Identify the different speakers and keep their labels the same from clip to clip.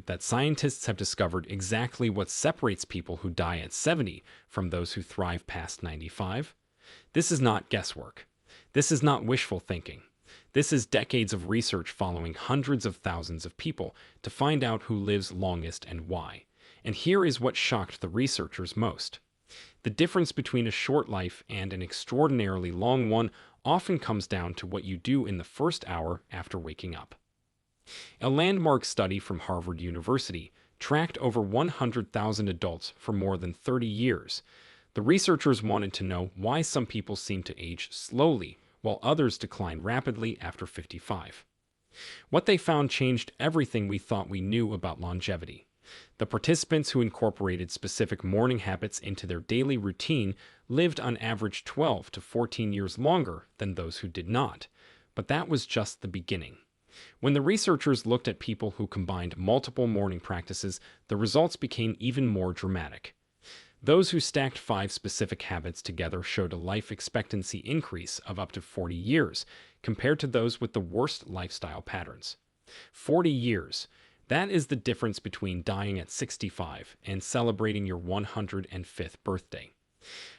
Speaker 1: that scientists have discovered exactly what separates people who die at 70 from those who thrive past 95. This is not guesswork. This is not wishful thinking. This is decades of research following hundreds of thousands of people to find out who lives longest and why. And here is what shocked the researchers most. The difference between a short life and an extraordinarily long one often comes down to what you do in the first hour after waking up. A landmark study from Harvard University tracked over 100,000 adults for more than 30 years. The researchers wanted to know why some people seem to age slowly while others decline rapidly after 55. What they found changed everything we thought we knew about longevity. The participants who incorporated specific morning habits into their daily routine lived on average 12 to 14 years longer than those who did not. But that was just the beginning. When the researchers looked at people who combined multiple morning practices, the results became even more dramatic. Those who stacked 5 specific habits together showed a life expectancy increase of up to 40 years, compared to those with the worst lifestyle patterns. 40 years. That is the difference between dying at 65 and celebrating your 105th birthday.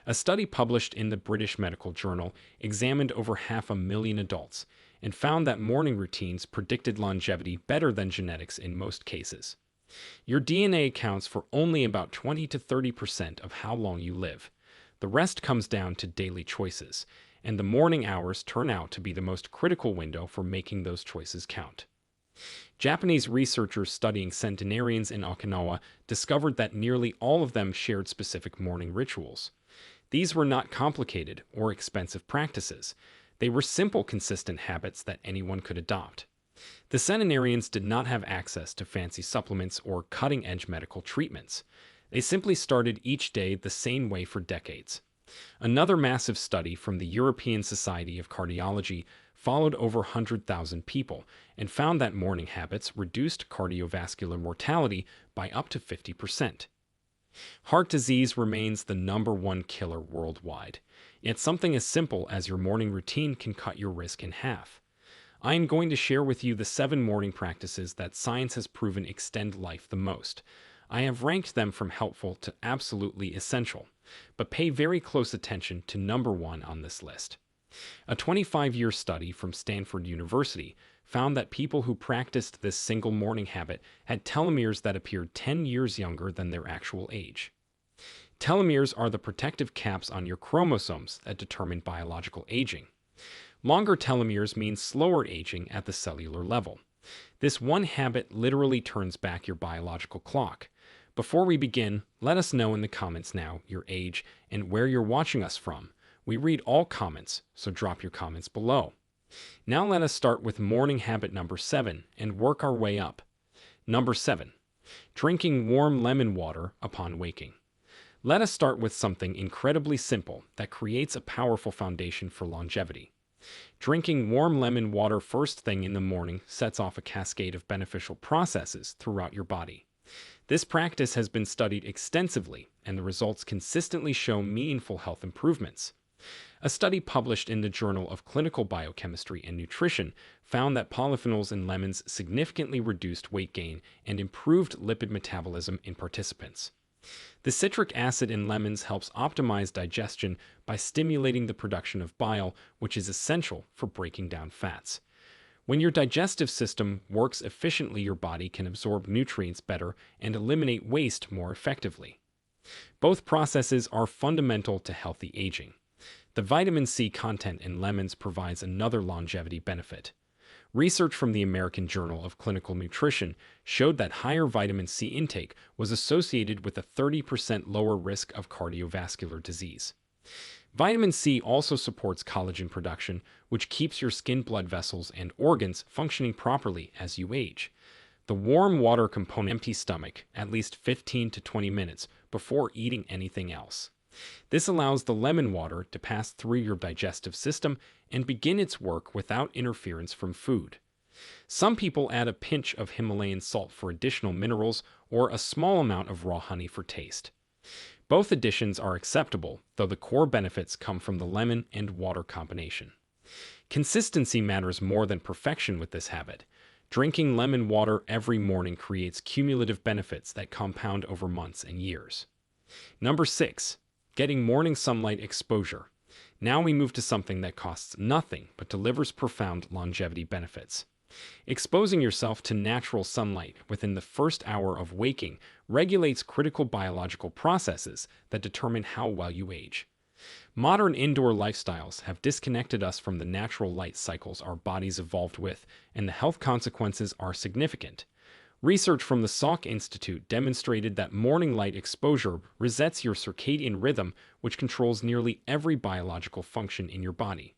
Speaker 1: A study published in the British Medical Journal examined over 500,000 adults and found that morning routines predicted longevity better than genetics in most cases. Your DNA accounts for only about 20 to 30% of how long you live. The rest comes down to daily choices, and the morning hours turn out to be the most critical window for making those choices count. Japanese researchers studying centenarians in Okinawa discovered that nearly all of them shared specific morning rituals. These were not complicated or expensive practices. They were simple, consistent habits that anyone could adopt. The centenarians did not have access to fancy supplements or cutting-edge medical treatments. They simply started each day the same way for decades. Another massive study from the European Society of Cardiology followed over 100,000 people and found that morning habits reduced cardiovascular mortality by up to 50%. Heart disease remains the #1 killer worldwide, yet something as simple as your morning routine can cut your risk in half. I am going to share with you the 7 morning practices that science has proven extend life the most. I have ranked them from helpful to absolutely essential, but pay very close attention to number 1 on this list. A 25-year study from Stanford University found that people who practiced this single morning habit had telomeres that appeared 10 years younger than their actual age. Telomeres are the protective caps on your chromosomes that determine biological aging. Longer telomeres mean slower aging at the cellular level. This one habit literally turns back your biological clock. Before we begin, let us know in the comments now your age and where you're watching us from. We read all comments, so drop your comments below. Now let us start with morning habit number 7 and work our way up. Number 7. Drinking warm lemon water upon waking. Let us start with something incredibly simple that creates a powerful foundation for longevity. Drinking warm lemon water first thing in the morning sets off a cascade of beneficial processes throughout your body. This practice has been studied extensively, and the results consistently show meaningful health improvements. A study published in the Journal of Clinical Biochemistry and Nutrition found that polyphenols in lemons significantly reduced weight gain and improved lipid metabolism in participants. The citric acid in lemons helps optimize digestion by stimulating the production of bile, which is essential for breaking down fats. When your digestive system works efficiently, your body can absorb nutrients better and eliminate waste more effectively. Both processes are fundamental to healthy aging. The vitamin C content in lemons provides another longevity benefit. Research from the American Journal of Clinical Nutrition showed that higher vitamin C intake was associated with a 30% lower risk of cardiovascular disease. Vitamin C also supports collagen production, which keeps your skin, blood vessels, and organs functioning properly as you age. The warm water component empty stomach at least 15 to 20 minutes before eating anything else. This allows the lemon water to pass through your digestive system and begin its work without interference from food. Some people add a pinch of Himalayan salt for additional minerals or a small amount of raw honey for taste. Both additions are acceptable, though the core benefits come from the lemon and water combination. Consistency matters more than perfection with this habit. Drinking lemon water every morning creates cumulative benefits that compound over months and years. Number 6. Getting morning sunlight exposure. Now we move to something that costs nothing but delivers profound longevity benefits. Exposing yourself to natural sunlight within the first hour of waking regulates critical biological processes that determine how well you age. Modern indoor lifestyles have disconnected us from the natural light cycles our bodies evolved with, and the health consequences are significant. Research from the Salk Institute demonstrated that morning light exposure resets your circadian rhythm, which controls nearly every biological function in your body.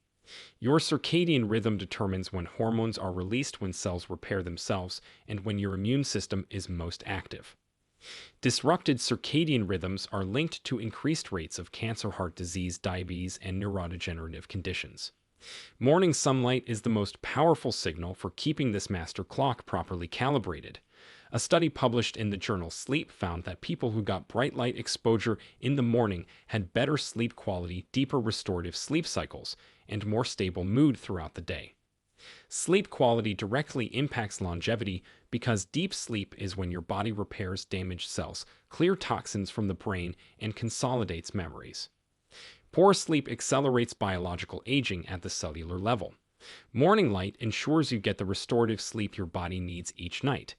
Speaker 1: Your circadian rhythm determines when hormones are released, when cells repair themselves, and when your immune system is most active. Disrupted circadian rhythms are linked to increased rates of cancer, heart disease, diabetes, and neurodegenerative conditions. Morning sunlight is the most powerful signal for keeping this master clock properly calibrated. A study published in the journal Sleep found that people who got bright light exposure in the morning had better sleep quality, deeper restorative sleep cycles, and more stable mood throughout the day. Sleep quality directly impacts longevity because deep sleep is when your body repairs damaged cells, clears toxins from the brain, and consolidates memories. Poor sleep accelerates biological aging at the cellular level. Morning light ensures you get the restorative sleep your body needs each night.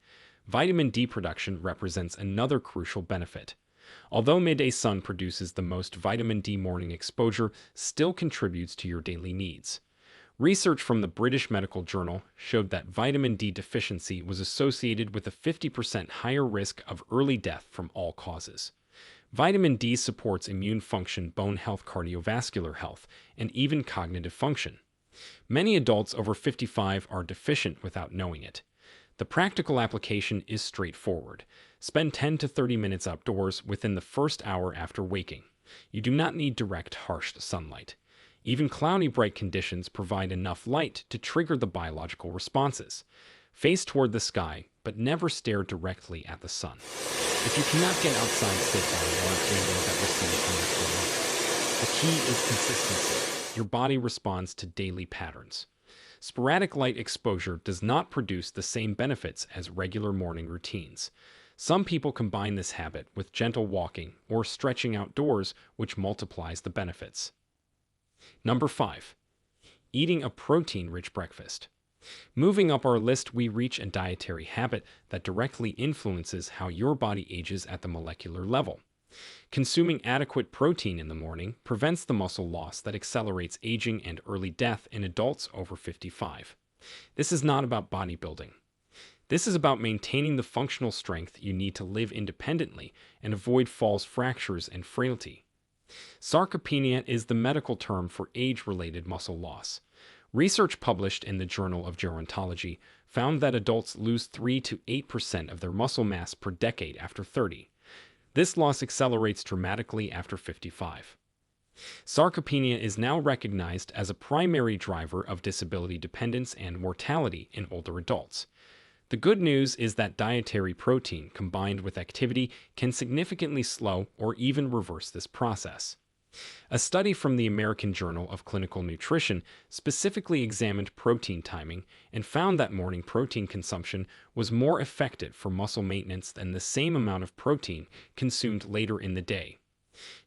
Speaker 1: Vitamin D production represents another crucial benefit. Although midday sun produces the most vitamin D, morning exposure still contributes to your daily needs. Research from the British Medical Journal showed that vitamin D deficiency was associated with a 50% higher risk of early death from all causes. Vitamin D supports immune function, bone health, cardiovascular health, and even cognitive function. Many adults over 55 are deficient without knowing it. The practical application is straightforward. Spend 10 to 30 minutes outdoors within the first hour after waking. You do not need direct, harsh sunlight. Even cloudy, bright conditions provide enough light to trigger the biological responses. Face toward the sky, but never stare directly at the sun. If you cannot get outside, sit by a large window that receives natural light. The key is consistency. Your body responds to daily patterns. Sporadic light exposure does not produce the same benefits as regular morning routines. Some people combine this habit with gentle walking or stretching outdoors, which multiplies the benefits. Number 5. Eating a protein-rich breakfast. Moving up our list, we reach a dietary habit that directly influences how your body ages at the molecular level. Consuming adequate protein in the morning prevents the muscle loss that accelerates aging and early death in adults over 55. This is not about bodybuilding. This is about maintaining the functional strength you need to live independently and avoid falls, fractures, and frailty. Sarcopenia is the medical term for age-related muscle loss. Research published in the Journal of Gerontology found that adults lose 3 to 8% of their muscle mass per decade after 30. This loss accelerates dramatically after 55. Sarcopenia is now recognized as a primary driver of disability dependence and mortality in older adults. The good news is that dietary protein combined with activity can significantly slow or even reverse this process. A study from the American Journal of Clinical Nutrition specifically examined protein timing and found that morning protein consumption was more effective for muscle maintenance than the same amount of protein consumed later in the day.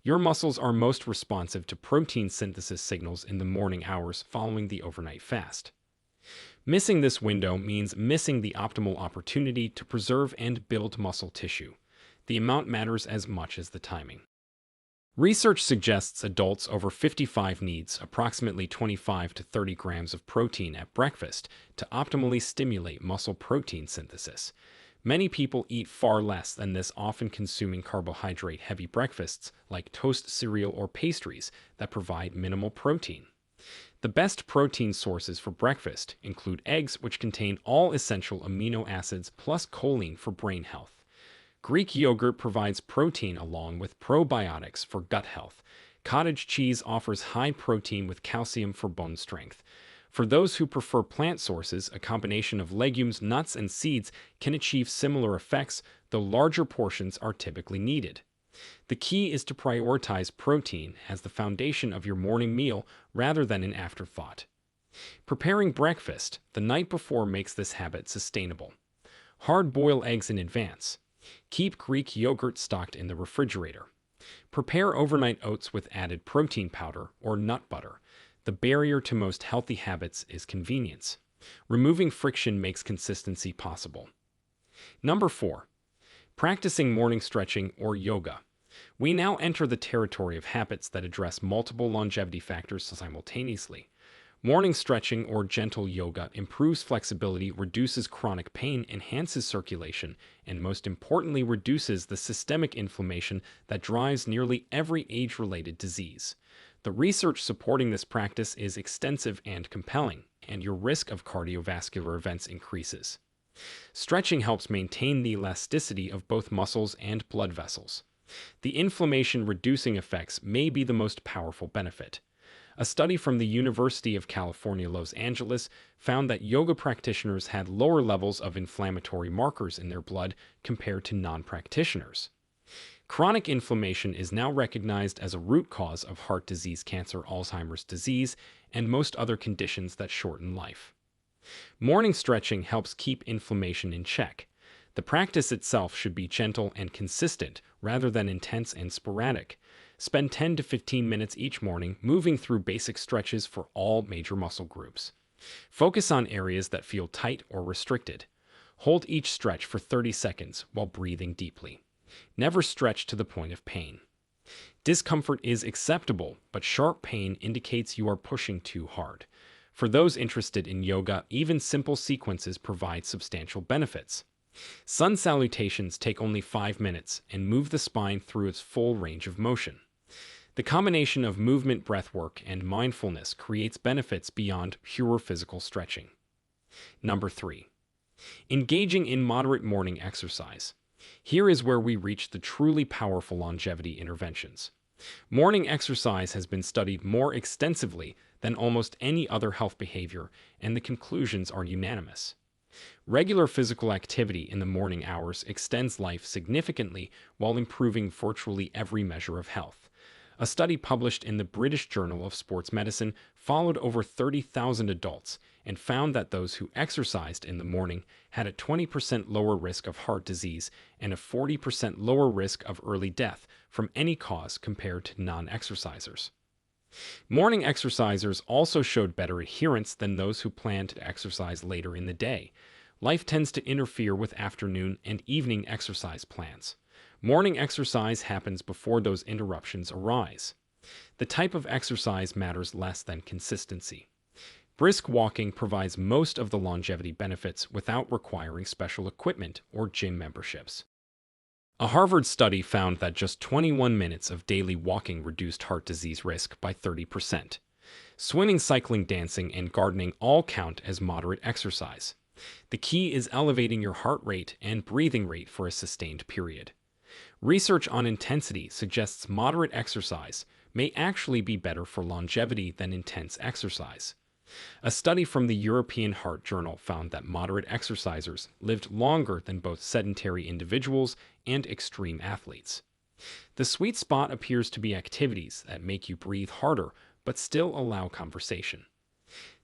Speaker 1: Your muscles are most responsive to protein synthesis signals in the morning hours following the overnight fast. Missing this window means missing the optimal opportunity to preserve and build muscle tissue. The amount matters as much as the timing. Research suggests adults over 55 needs approximately 25 to 30 grams of protein at breakfast to optimally stimulate muscle protein synthesis. Many people eat far less than this, often consuming carbohydrate-heavy breakfasts like toast, cereal, or pastries that provide minimal protein. The best protein sources for breakfast include eggs, which contain all essential amino acids plus choline for brain health. Greek yogurt provides protein along with probiotics for gut health. Cottage cheese offers high protein with calcium for bone strength. For those who prefer plant sources, a combination of legumes, nuts, and seeds can achieve similar effects, though larger portions are typically needed. The key is to prioritize protein as the foundation of your morning meal rather than an afterthought. Preparing breakfast the night before makes this habit sustainable. Hard-boil eggs in advance. Keep Greek yogurt stocked in the refrigerator. Prepare overnight oats with added protein powder or nut butter. The barrier to most healthy habits is convenience. Removing friction makes consistency possible. Number 4. Practicing morning stretching or yoga. We now enter the territory of habits that address multiple longevity factors simultaneously. Morning stretching or gentle yoga improves flexibility, reduces chronic pain, enhances circulation, and most importantly, reduces the systemic inflammation that drives nearly every age-related disease. The research supporting this practice is extensive and compelling, and your risk of cardiovascular events increases. Stretching helps maintain the elasticity of both muscles and blood vessels. The inflammation-reducing effects may be the most powerful benefit. A study from the University of California, Los Angeles, found that yoga practitioners had lower levels of inflammatory markers in their blood compared to non-practitioners. Chronic inflammation is now recognized as a root cause of heart disease, cancer, Alzheimer's disease, and most other conditions that shorten life. Morning stretching helps keep inflammation in check. The practice itself should be gentle and consistent rather than intense and sporadic. Spend 10 to 15 minutes each morning moving through basic stretches for all major muscle groups. Focus on areas that feel tight or restricted. Hold each stretch for 30 seconds while breathing deeply. Never stretch to the point of pain. Discomfort is acceptable, but sharp pain indicates you are pushing too hard. For those interested in yoga, even simple sequences provide substantial benefits. Sun salutations take only 5 minutes and move the spine through its full range of motion. The combination of movement, breathwork, and mindfulness creates benefits beyond pure physical stretching. Number 3. Engaging in moderate morning exercise. Here is where we reach the truly powerful longevity interventions. Morning exercise has been studied more extensively than almost any other health behavior, and the conclusions are unanimous. Regular physical activity in the morning hours extends life significantly while improving virtually every measure of health. A study published in the British Journal of Sports Medicine followed over 30,000 adults and found that those who exercised in the morning had a 20% lower risk of heart disease and a 40% lower risk of early death from any cause compared to non-exercisers. Morning exercisers also showed better adherence than those who planned to exercise later in the day. Life tends to interfere with afternoon and evening exercise plans. Morning exercise happens before those interruptions arise. The type of exercise matters less than consistency. Brisk walking provides most of the longevity benefits without requiring special equipment or gym memberships. A Harvard study found that just 21 minutes of daily walking reduced heart disease risk by 30%. Swimming, cycling, dancing, and gardening all count as moderate exercise. The key is elevating your heart rate and breathing rate for a sustained period. Research on intensity suggests moderate exercise may actually be better for longevity than intense exercise. A study from the European Heart Journal found that moderate exercisers lived longer than both sedentary individuals and extreme athletes. The sweet spot appears to be activities that make you breathe harder but still allow conversation.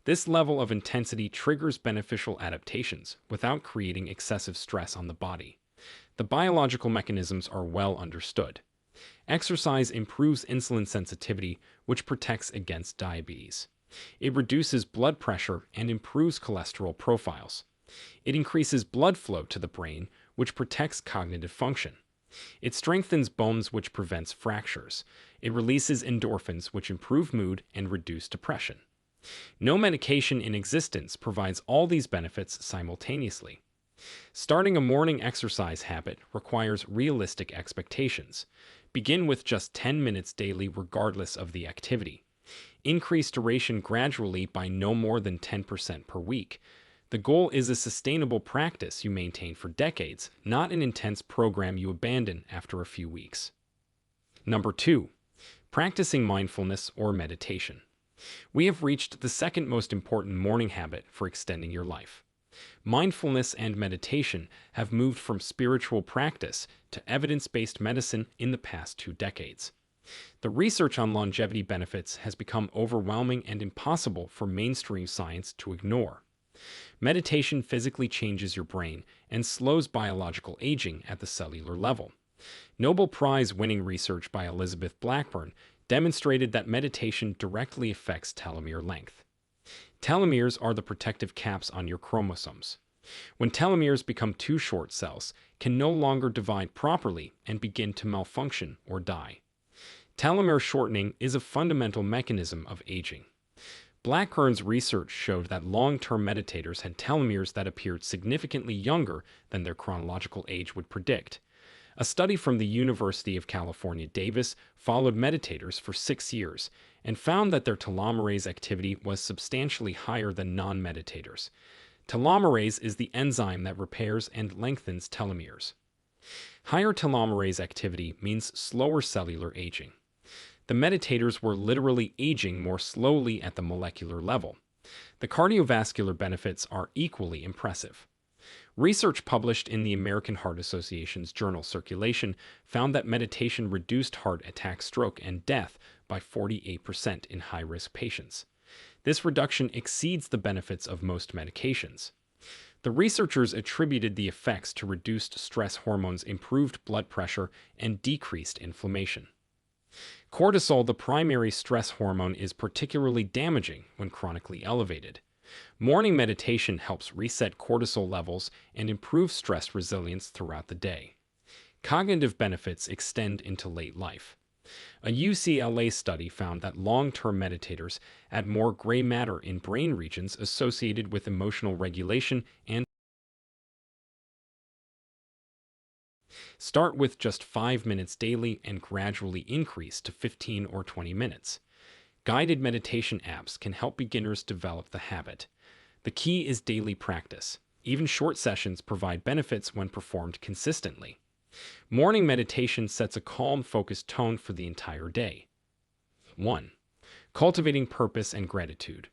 Speaker 1: This level of intensity triggers beneficial adaptations without creating excessive stress on the body. The biological mechanisms are well understood. Exercise improves insulin sensitivity, which protects against diabetes. It reduces blood pressure and improves cholesterol profiles. It increases blood flow to the brain, which protects cognitive function. It strengthens bones, which prevents fractures. It releases endorphins, which improve mood and reduce depression. No medication in existence provides all these benefits simultaneously. Starting a morning exercise habit requires realistic expectations. Begin with just 10 minutes daily regardless of the activity. Increase duration gradually by no more than 10% per week. The goal is a sustainable practice you maintain for decades, not an intense program you abandon after a few weeks. Number 2. Practicing mindfulness or meditation. We have reached the second most important morning habit for extending your life. Mindfulness and meditation have moved from spiritual practice to evidence-based medicine in the past 2 decades. The research on longevity benefits has become overwhelming and impossible for mainstream science to ignore. Meditation physically changes your brain and slows biological aging at the cellular level. Nobel Prize winning research by Elizabeth Blackburn demonstrated that meditation directly affects telomere length. Telomeres are the protective caps on your chromosomes. When telomeres become too short, cells can no longer divide properly and begin to malfunction or die. Telomere shortening is a fundamental mechanism of aging. Blackburn's research showed that long-term meditators had telomeres that appeared significantly younger than their chronological age would predict. A study from the University of California, Davis followed meditators for 6 years and found that their telomerase activity was substantially higher than non-meditators. Telomerase is the enzyme that repairs and lengthens telomeres. Higher telomerase activity means slower cellular aging. The meditators were literally aging more slowly at the molecular level. The cardiovascular benefits are equally impressive. Research published in the American Heart Association's journal Circulation found that meditation reduced heart attack, stroke, and death by 48% in high-risk patients. This reduction exceeds the benefits of most medications. The researchers attributed the effects to reduced stress hormones, improved blood pressure, and decreased inflammation. Cortisol, the primary stress hormone, is particularly damaging when chronically elevated. Morning meditation helps reset cortisol levels and improve stress resilience throughout the day. Cognitive benefits extend into late life. A UCLA study found that long-term meditators add more gray matter in brain regions associated with emotional regulation and start with just 5 minutes daily and gradually increase to 15 or 20 minutes. Guided meditation apps can help beginners develop the habit. The key is daily practice. Even short sessions provide benefits when performed consistently. Morning meditation sets a calm, focused tone for the entire day. 1. Cultivating purpose and gratitude.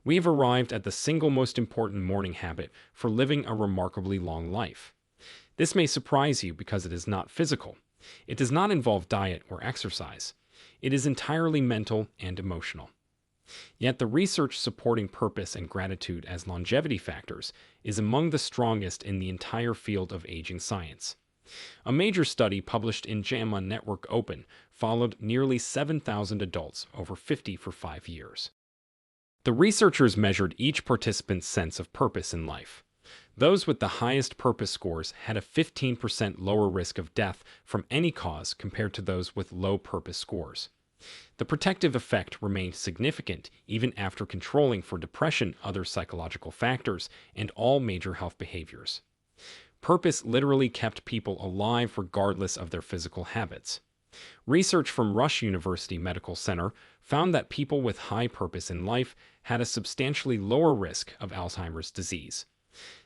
Speaker 1: We have arrived at the single most important morning habit for living a remarkably long life. This may surprise you because it is not physical. It does not involve diet or exercise. It is entirely mental and emotional. Yet the research supporting purpose and gratitude as longevity factors is among the strongest in the entire field of aging science. A major study published in JAMA Network Open followed nearly 7,000 adults over 50 for 5 years. The researchers measured each participant's sense of purpose in life. Those with the highest purpose scores had a 15% lower risk of death from any cause compared to those with low purpose scores. The protective effect remained significant even after controlling for depression, other psychological factors, and all major health behaviors. Purpose literally kept people alive regardless of their physical habits. Research from Rush University Medical Center found that people with high purpose in life had a substantially lower risk of Alzheimer's disease.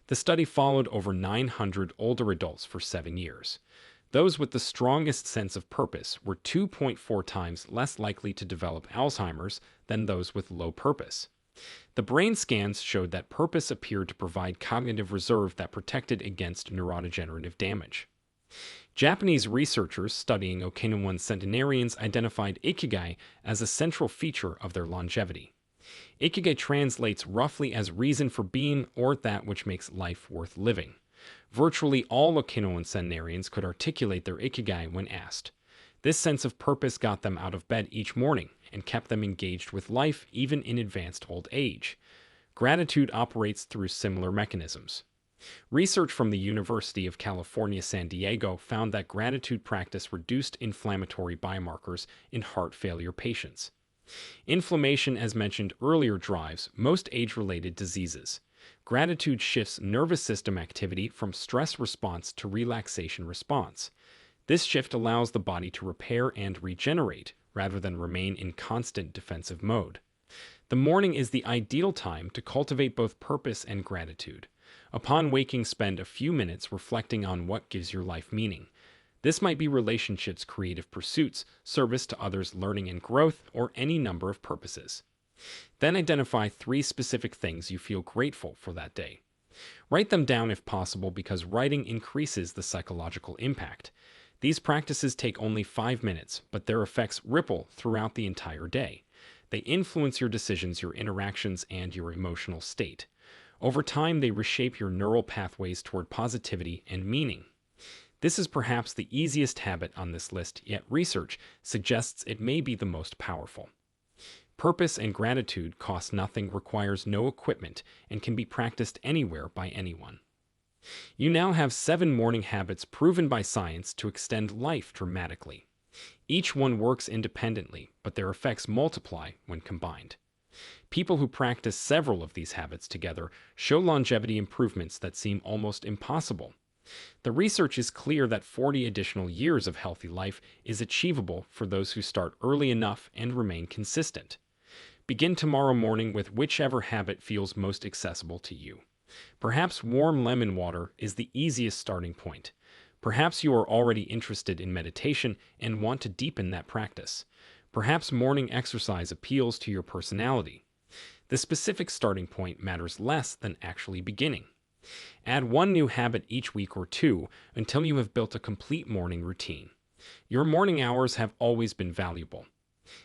Speaker 1: The study followed over 900 older adults for 7 years. Those with the strongest sense of purpose were 2.4 times less likely to develop Alzheimer's than those with low purpose. The brain scans showed that purpose appeared to provide cognitive reserve that protected against neurodegenerative damage. Japanese researchers studying Okinawan centenarians identified ikigai as a central feature of their longevity. Ikigai translates roughly as reason for being or that which makes life worth living. Virtually all Okinawan centenarians could articulate their ikigai when asked. This sense of purpose got them out of bed each morning and kept them engaged with life even in advanced old age. Gratitude operates through similar mechanisms. Research from the University of California, San Diego found that gratitude practice reduced inflammatory biomarkers in heart failure patients. Inflammation, as mentioned earlier, drives most age-related diseases. Gratitude shifts nervous system activity from stress response to relaxation response. This shift allows the body to repair and regenerate rather than remain in constant defensive mode. The morning is the ideal time to cultivate both purpose and gratitude. Upon waking, spend a few minutes reflecting on what gives your life meaning. This might be relationships, creative pursuits, service to others, learning and growth, or any number of purposes. Then identify 3 specific things you feel grateful for that day. Write them down if possible because writing increases the psychological impact. These practices take only 5 minutes, but their effects ripple throughout the entire day. They influence your decisions, your interactions, and your emotional state. Over time, they reshape your neural pathways toward positivity and meaning. This is perhaps the easiest habit on this list, yet research suggests it may be the most powerful. Purpose and gratitude cost nothing, requires no equipment, and can be practiced anywhere by anyone. You now have 7 morning habits proven by science to extend life dramatically. Each one works independently, but their effects multiply when combined. People who practice several of these habits together show longevity improvements that seem almost impossible. The research is clear that 40 additional years of healthy life is achievable for those who start early enough and remain consistent. Begin tomorrow morning with whichever habit feels most accessible to you. Perhaps warm lemon water is the easiest starting point. Perhaps you are already interested in meditation and want to deepen that practice. Perhaps morning exercise appeals to your personality. The specific starting point matters less than actually beginning. Add one new habit each week or two until you have built a complete morning routine. Your morning hours have always been valuable.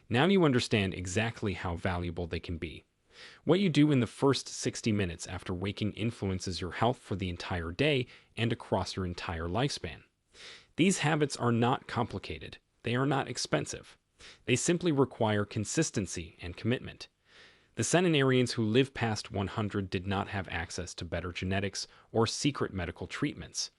Speaker 1: Now you understand exactly how valuable they can be. What you do in the first 60 minutes after waking influences your health for the entire day and across your entire lifespan. These habits are not complicated. They are not expensive. They simply require consistency and commitment. The centenarians who lived past 100 did not have access to better genetics or secret medical treatments.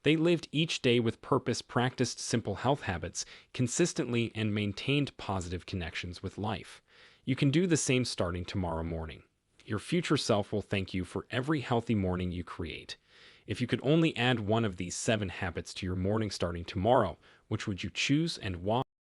Speaker 1: They lived each day with purpose, practiced simple health habits consistently, and maintained positive connections with life. You can do the same starting tomorrow morning. Your future self will thank you for every healthy morning you create. If you could only add one of these 7 habits to your morning starting tomorrow, which would you choose and why?